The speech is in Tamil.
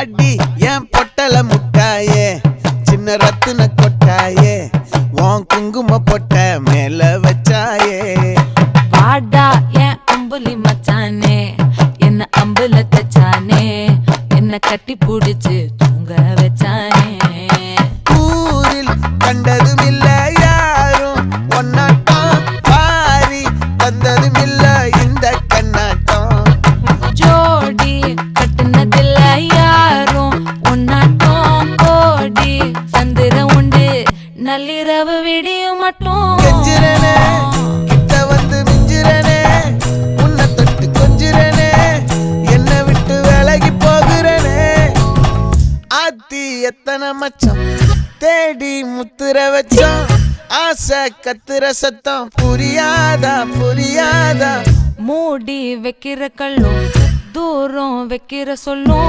வாடி என் பொட்டல முட்டாயே சின்ன ரத்தின கொட்டாயே உன் குங்கும பொட்ட மேல வச்சாயே வாடா என் அம்புலி மச்சானே என்ன அம்புல தச்சானே என்ன கட்டி புடிச்சு தூங்க வச்சானே ஊரில் கண்டதும் இல்ல யாரும் ஒன்னாட்டம் பாரி தந்ததும் இல்ல இந்த கண்ணாட்டம் ஜோடி கட்டுனதில்ல யாரும் ஒன்னாட்டம் கோடி சந்திர உண்டு நள்ளிரவு விடியும் மட்டும் கெஞ்சிரனே கிட்ட வந்து மிஞ்சிரனே உன்னை தொட்டு கொஞ்சிரனே என்னை விட்டு விலகி போகிறனே ஆத்தி எத்தனை மச்சம் தேடி முத்துற வச்சோம் ஆசை கத்துற சத்தம் புரியாதா புரியாதா மூடி வைக்கிற கல்லும் தூரம் வைக்கிற சொல்லும்